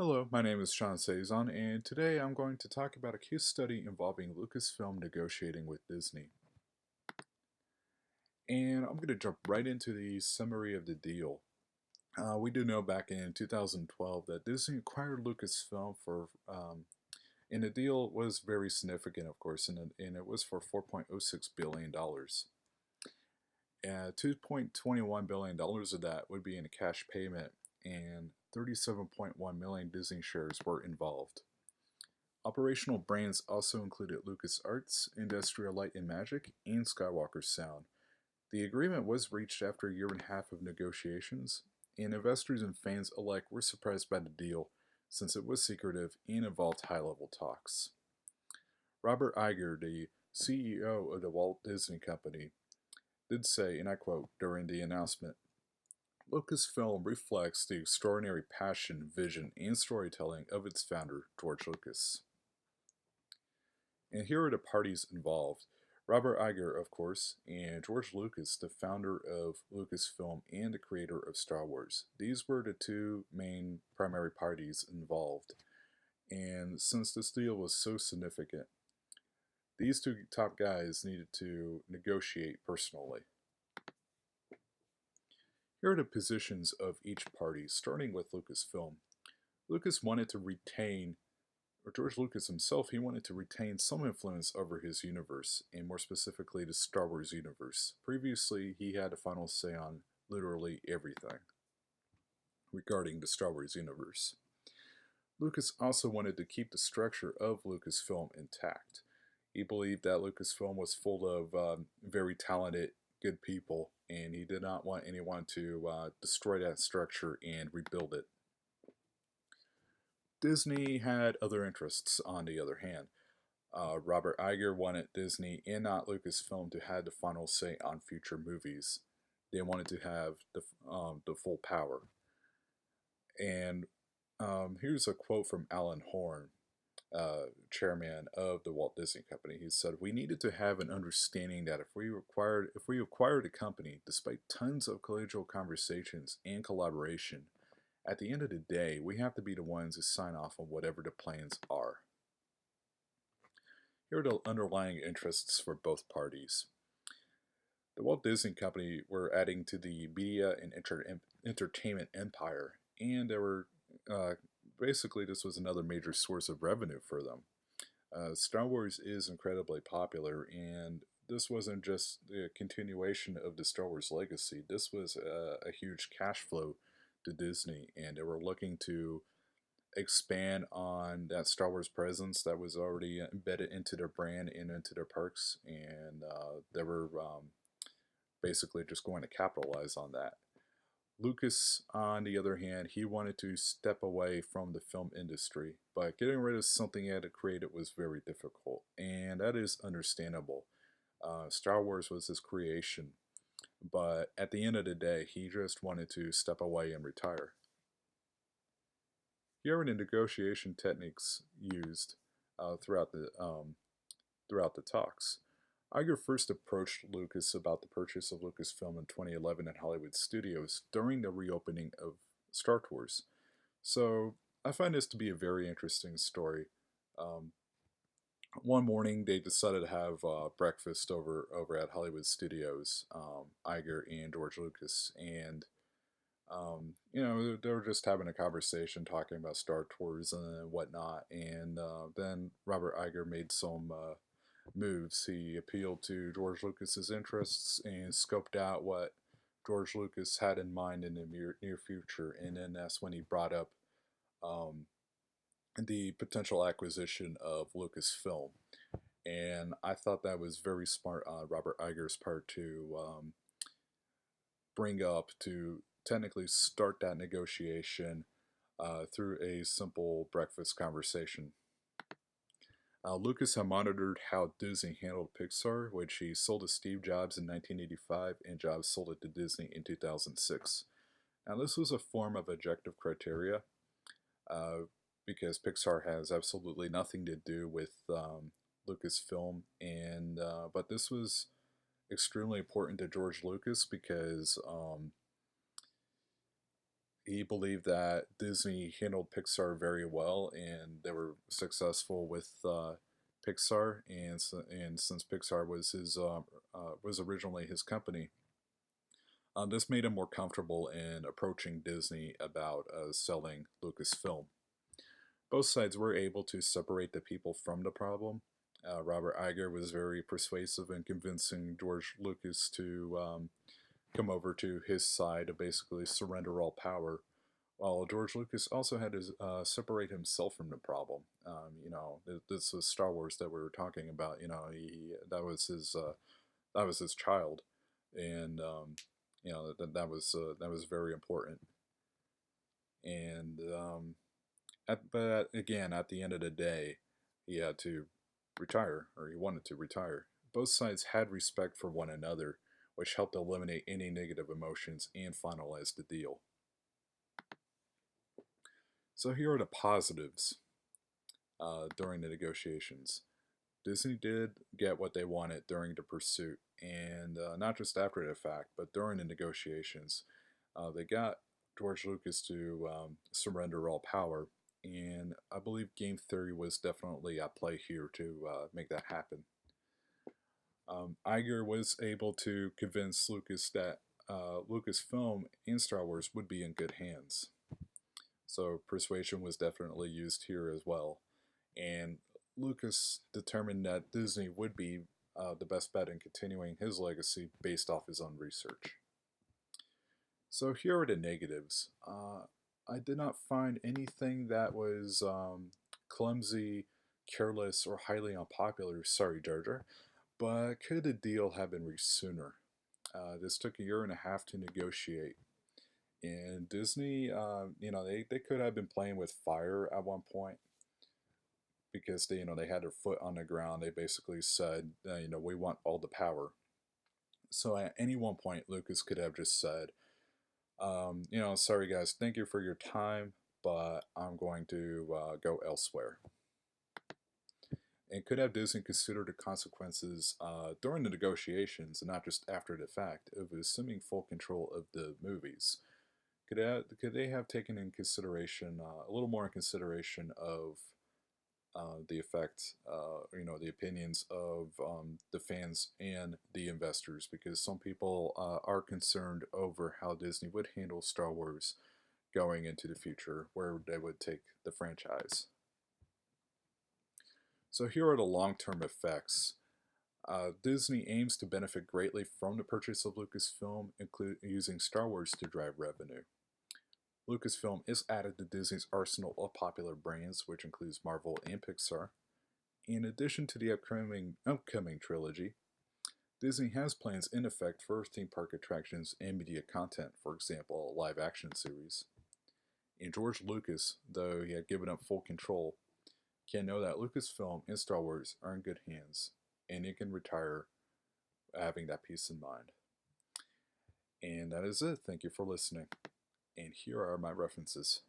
Hello, my name is Saizan, and today I'm going to talk about a case study involving Lucasfilm negotiating with Disney. And I'm going to jump right into the summary of the deal. We do know back in 2012 that Disney acquired Lucasfilm and the deal was very significant, of course, and it was for $4.06 billion. $2.21 billion of that would be in a cash payment, and 37.1 million Disney shares were involved. Operational brands also included LucasArts, Industrial Light and Magic, and Skywalker Sound. The agreement was reached after a year and a half of negotiations, and investors and fans alike were surprised by the deal since it was secretive and involved high level talks. Robert Iger, the CEO of the Walt Disney Company, did say, and I quote, during the announcement, Lucasfilm reflects the extraordinary passion, vision, and storytelling of its founder, George Lucas. And here are the parties involved. Robert Iger, of course, and George Lucas, the founder of Lucasfilm and the creator of Star Wars. These were the two main primary parties involved. And since this deal was so significant, these two top guys needed to negotiate personally. Here are the positions of each party, starting with Lucasfilm. Lucas wanted to retain George Lucas himself, he wanted to retain some influence over his universe, and more specifically the Star Wars universe. Previously, he had a final say on literally everything regarding the Star Wars universe. Lucas also wanted to keep the structure of Lucasfilm intact. He believed that Lucasfilm was full of very talented, good people, and he did not want anyone to destroy that structure and rebuild it. Disney had other interests, on the other hand. Robert Iger wanted Disney and not Lucasfilm to have the final say on future movies. They wanted to have the full power. And here's a quote from Alan Horn, chairman of the Walt Disney Company. He said, "We needed to have an understanding that if we acquired a company, despite tons of collegial conversations and collaboration, at the end of the day, we have to be the ones who sign off on whatever the plans are." Here are the underlying interests for both parties. The Walt Disney Company were adding to the media and entertainment empire, and they were basically this was another major source of revenue for them. Star Wars is incredibly popular, and this wasn't just the continuation of the Star Wars legacy. This was a huge cash flow to Disney, and they were looking to expand on that Star Wars presence that was already embedded into their brand and into their parks, and they were basically just going to capitalize on that. Lucas, on the other hand, he wanted to step away from the film industry, but getting rid of something he had created was very difficult, and that is understandable. Star Wars was his creation, but at the end of the day, he just wanted to step away and retire. Here are the negotiation techniques used throughout the talks. Iger first approached Lucas about the purchase of Lucasfilm in 2011 at Hollywood Studios during the reopening of Star Tours. So I find this to be a very interesting story. Um, one morning, they decided to have breakfast over at Hollywood Studios, Iger and George Lucas, and they were just having a conversation, talking about Star Tours and whatnot. And then Robert Iger made some moves. He appealed to George Lucas's interests and scoped out what George Lucas had in mind in the near future. And then that's when he brought up um, the potential acquisition of Lucasfilm. And I thought that was very smart on Robert Iger's part to bring up to technically start that negotiation through a simple breakfast conversation. Lucas had monitored how Disney handled Pixar, which he sold to Steve Jobs in 1985, and Jobs sold it to Disney in 2006. Now, this was a form of objective criteria uh, because Pixar has absolutely nothing to do with Lucasfilm, and but this was extremely important to George Lucas because He believed that Disney handled Pixar very well, and they were successful with Pixar. And since Pixar was his was originally his company, this made him more comfortable in approaching Disney about selling Lucasfilm. Both sides were able to separate the people from the problem. Robert Iger was very persuasive in convincing George Lucas to come over to his side to basically surrender all power. While George Lucas also had to separate himself from the problem. This was Star Wars that we were talking about. That was his child, and that was very important. And but again, at the end of the day, he had to retire, or he wanted to retire. Both sides had respect for one another, which helped eliminate any negative emotions and finalize the deal. So here are the positives during the negotiations. Disney did get what they wanted during the pursuit, and not just after the fact, but during the negotiations. They got George Lucas to surrender all power, and I believe game theory was definitely at play here to make that happen. Iger was able to convince Lucas that Lucasfilm and Star Wars would be in good hands. So persuasion was definitely used here as well. And Lucas determined that Disney would be the best bet in continuing his legacy based off his own research. So here are the negatives. I did not find anything that was clumsy, careless, or highly unpopular. Sorry, Jar Jar. But could the deal have been reached sooner? This took a year and a half to negotiate. And Disney, they could have been playing with fire at one point because they had their foot on the ground. They basically said, we want all the power. So at any one point, Lucas could have just said, sorry guys, thank you for your time, but I'm going to go elsewhere. And could have Disney considered the consequences during the negotiations and not just after the fact of assuming full control of the movies. Could they have taken in consideration a little more in consideration of the effect, the opinions of the fans and the investors? Because some people are concerned over how Disney would handle Star Wars going into the future, where they would take the franchise. So here are the long-term effects. Disney aims to benefit greatly from the purchase of Lucasfilm, using Star Wars to drive revenue. Lucasfilm is added to Disney's arsenal of popular brands, which includes Marvel and Pixar. In addition to the upcoming trilogy, Disney has plans in effect for theme park attractions and media content, for example, a live action series. And George Lucas, though he had given up full control, can know that Lucasfilm and Star Wars are in good hands, and he can retire having that peace in mind. And that is it. Thank you for listening. And here are my references.